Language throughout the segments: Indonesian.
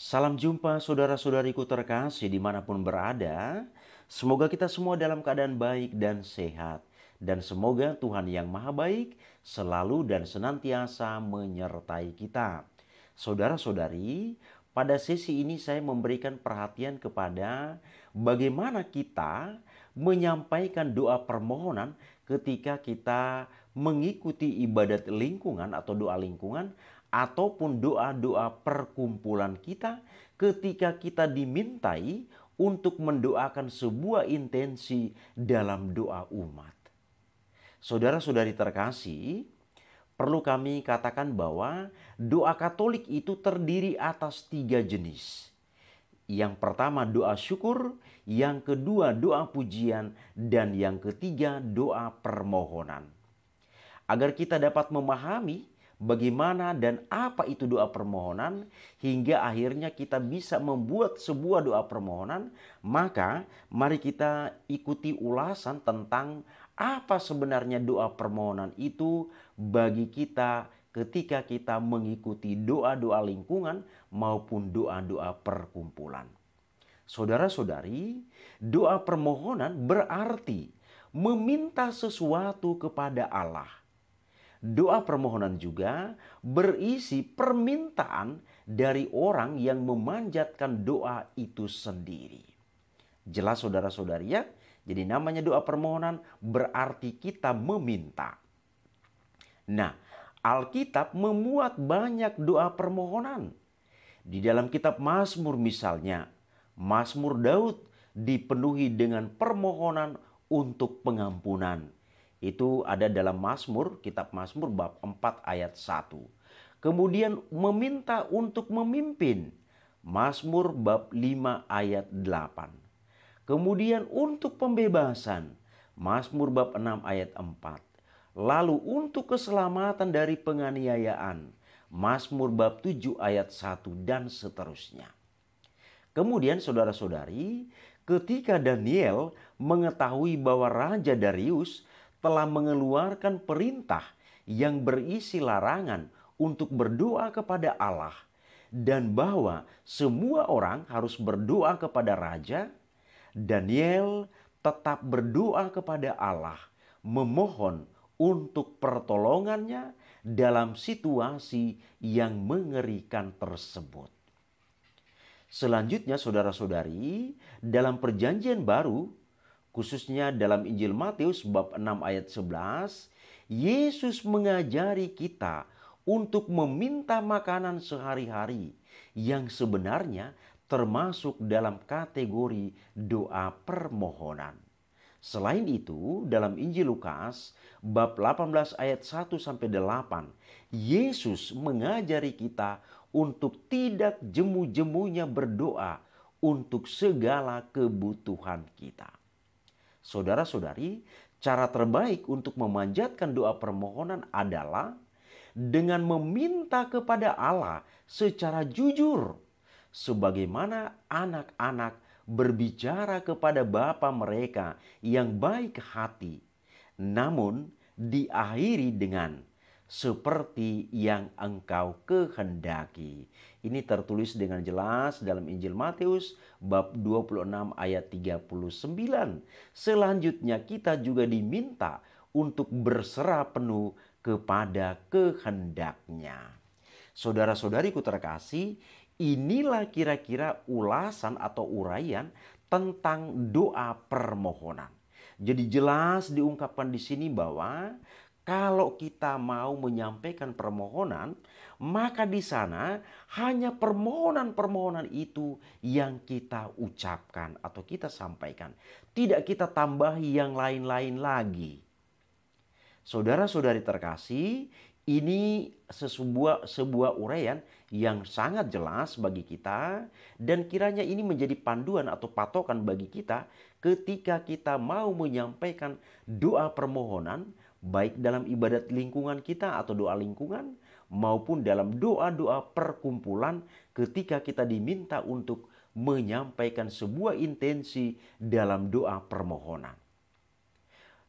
Salam jumpa saudara-saudariku terkasih dimanapun berada. Semoga kita semua dalam keadaan baik dan sehat. Dan semoga Tuhan yang Maha Baik selalu dan senantiasa menyertai kita. Saudara-saudari, pada sesi ini saya memberikan perhatian kepada bagaimana kita menyampaikan doa permohonan ketika kita mengikuti ibadat lingkungan atau doa lingkungan ataupun doa-doa perkumpulan kita ketika kita dimintai untuk mendoakan sebuah intensi dalam doa umat. Saudara-saudari terkasih, perlu kami katakan bahwa doa Katolik itu terdiri atas 3 jenis. Yang pertama doa syukur, yang kedua doa pujian, dan yang ketiga doa permohonan. Agar kita dapat memahami bagaimana dan apa itu doa permohonan, hingga akhirnya kita bisa membuat sebuah doa permohonan, maka mari kita ikuti ulasan tentang apa sebenarnya doa permohonan itu bagi kita ketika kita mengikuti doa-doa lingkungan maupun doa-doa perkumpulan. Saudara-saudari, doa permohonan berarti meminta sesuatu kepada Allah. Doa permohonan juga berisi permintaan dari orang yang memanjatkan doa itu sendiri. Jelas saudara-saudari ya? Jadi namanya doa permohonan berarti kita meminta. Nah, Alkitab memuat banyak doa permohonan. Di dalam kitab Mazmur misalnya, Mazmur Daud dipenuhi dengan permohonan untuk pengampunan. Itu ada dalam Mazmur, kitab Mazmur bab 4 ayat 1. Kemudian meminta untuk memimpin, Mazmur bab 5 ayat 8. Kemudian untuk pembebasan, Mazmur bab 6 ayat 4. Lalu untuk keselamatan dari penganiayaan, Mazmur bab 7 ayat 1 dan seterusnya. Kemudian saudara-saudari, ketika Daniel mengetahui bahwa Raja Darius telah mengeluarkan perintah yang berisi larangan untuk berdoa kepada Allah dan bahwa semua orang harus berdoa kepada Raja, Daniel tetap berdoa kepada Allah, memohon untuk pertolongannya dalam situasi yang mengerikan tersebut. Selanjutnya saudara-saudari, dalam perjanjian baru, khususnya dalam Injil Matius bab 6 ayat 11, Yesus mengajari kita untuk meminta makanan sehari-hari yang sebenarnya termasuk dalam kategori doa permohonan. Selain itu, dalam Injil Lukas bab 18 ayat 1 sampai 8, Yesus mengajari kita untuk tidak jemu-jemunya berdoa untuk segala kebutuhan kita. Saudara-saudari, cara terbaik untuk memanjatkan doa permohonan adalah dengan meminta kepada Allah secara jujur, sebagaimana anak-anak berbicara kepada bapa mereka yang baik hati, namun diakhiri dengan seperti yang engkau kehendaki. Ini tertulis dengan jelas dalam Injil Matius bab 26 ayat 39. Selanjutnya kita juga diminta untuk berserah penuh kepada kehendaknya. Saudara-saudariku terkasih, inilah kira-kira ulasan atau uraian tentang doa permohonan. Jadi jelas diungkapkan di sini bahwa kalau kita mau menyampaikan permohonan, maka di sana hanya permohonan-permohonan itu yang kita ucapkan atau kita sampaikan. Tidak kita tambahi yang lain-lain lagi. Saudara-saudari terkasih, ini sebuah uraian yang sangat jelas bagi kita, dan kiranya ini menjadi panduan atau patokan bagi kita ketika kita mau menyampaikan doa permohonan, baik dalam ibadat lingkungan kita atau doa lingkungan, maupun dalam doa-doa perkumpulan ketika kita diminta untuk menyampaikan sebuah intensi dalam doa permohonan.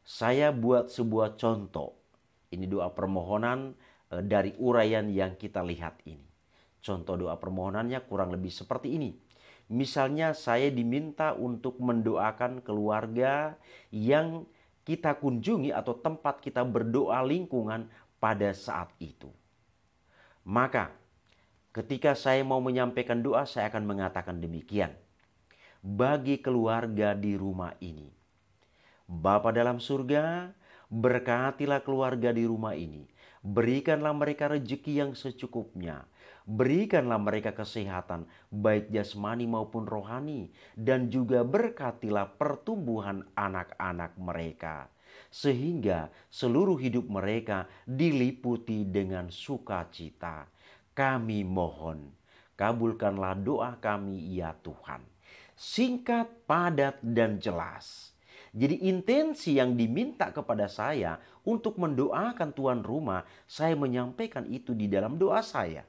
Saya buat sebuah contoh. Ini doa permohonan dari uraian yang kita lihat ini. Contoh doa permohonannya kurang lebih seperti ini. Misalnya saya diminta untuk mendoakan keluarga yang kita kunjungi atau tempat kita berdoa lingkungan pada saat itu. Maka ketika saya mau menyampaikan doa, saya akan mengatakan demikian. Bagi keluarga di rumah ini, Bapa dalam surga, berkatilah keluarga di rumah ini. Berikanlah mereka rezeki yang secukupnya. Berikanlah mereka kesehatan, baik jasmani maupun rohani. Dan juga berkatilah pertumbuhan anak-anak mereka. Sehingga seluruh hidup mereka diliputi dengan sukacita. Kami mohon, kabulkanlah doa kami ya Tuhan. Singkat, padat, dan jelas. Jadi intensi yang diminta kepada saya untuk mendoakan tuan rumah, saya menyampaikan itu di dalam doa saya.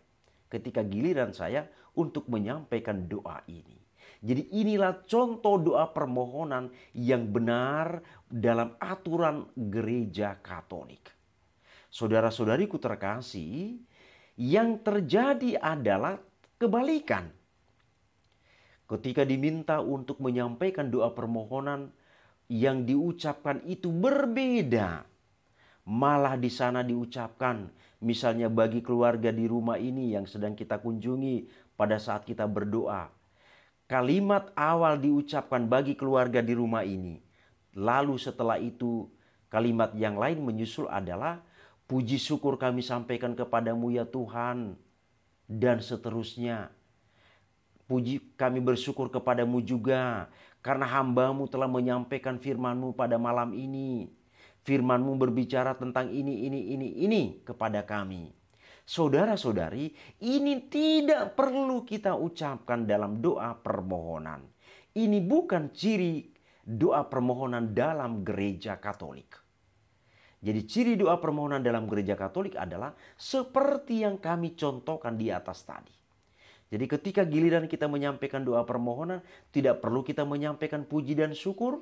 Ketika giliran saya untuk menyampaikan doa ini. Jadi inilah contoh doa permohonan yang benar dalam aturan gereja Katolik. Saudara-saudariku terkasih, yang terjadi adalah kebalikan. Ketika diminta untuk menyampaikan doa permohonan, yang diucapkan itu berbeda. Malah di sana diucapkan, misalnya bagi keluarga di rumah ini yang sedang kita kunjungi pada saat kita berdoa. Kalimat awal diucapkan bagi keluarga di rumah ini. Lalu setelah itu kalimat yang lain menyusul adalah, puji syukur kami sampaikan kepadamu ya Tuhan. Dan seterusnya. Puji kami bersyukur kepadamu juga karena hamba-Mu telah menyampaikan firman-Mu pada malam ini. Firman-Mu berbicara tentang ini kepada kami. Saudara-saudari, ini tidak perlu kita ucapkan dalam doa permohonan. Ini bukan ciri doa permohonan dalam gereja Katolik. Jadi ciri doa permohonan dalam gereja Katolik adalah seperti yang kami contohkan di atas tadi. Jadi ketika giliran kita menyampaikan doa permohonan, tidak perlu kita menyampaikan puji dan syukur.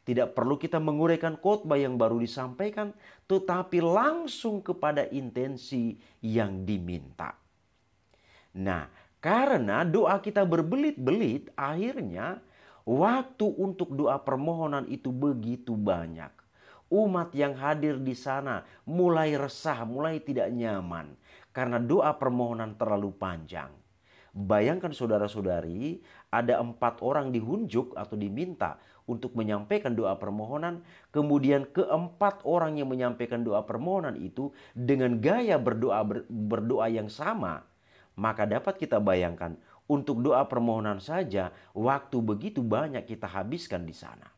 Tidak perlu kita menguraikan khotbah yang baru disampaikan, tetapi langsung kepada intensi yang diminta. Nah, karena doa kita berbelit-belit, akhirnya waktu untuk doa permohonan itu begitu banyak. Umat yang hadir di sana mulai resah, mulai tidak nyaman karena doa permohonan terlalu panjang. Bayangkan saudara-saudari, ada 4 orang dihunjuk atau diminta untuk menyampaikan doa permohonan. Kemudian keempat orang yang menyampaikan doa permohonan itu dengan gaya berdoa yang sama. Maka dapat kita bayangkan untuk doa permohonan saja waktu begitu banyak kita habiskan di sana.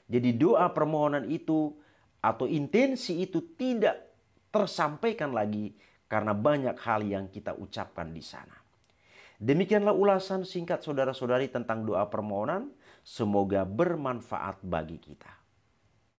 Jadi doa permohonan itu atau intensi itu tidak tersampaikan lagi karena banyak hal yang kita ucapkan di sana. Demikianlah ulasan singkat saudara-saudari tentang doa permohonan. Semoga bermanfaat bagi kita.